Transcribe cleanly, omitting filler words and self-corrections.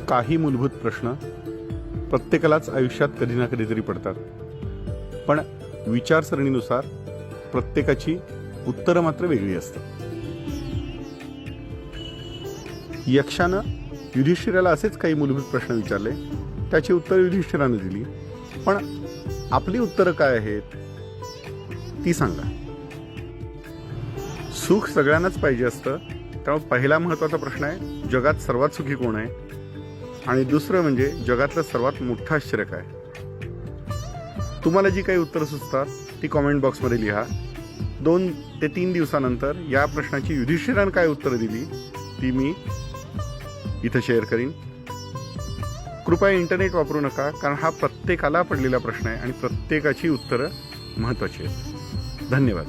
काही मूलभूत प्रश्न प्रत्येकालाच आयुष्यात कधी ना कधीतरी पडतात, पण विचारसरणीनुसार प्रत्येकाची उत्तरं मात्र वेगळी असतात. यक्षानं युधिष्ठिराला असेच काही मूलभूत प्रश्न विचारले, त्याची उत्तरं युधिष्ठिरानं दिली, पण आपली उत्तरं काय आहेत ती सांगा. सुख सगळ्यांनाच पाहिजे असतं, त्यामुळे पहिला महत्त्वाचा प्रश्न आहे जगात सर्वात सुखी कोण आहे, आणि दुसरं म्हणजे जगातलं सर्वात मोठं आश्चर्य काय. तुम्हाला जी काही उत्तरं सुचतात ती कॉमेंट बॉक्समध्ये लिहा. 2 ते 3 दिवसानंतर या प्रश्नाची युधिष्ठिरानं काय उत्तरं दिली ती मी इथं शेअर करीन. कृपया इंटरनेट वापरू नका, कारण हा प्रत्येकाला पडलेला प्रश्न आहे आणि प्रत्येकाची उत्तरं महत्त्वाची आहेत. धन्यवाद.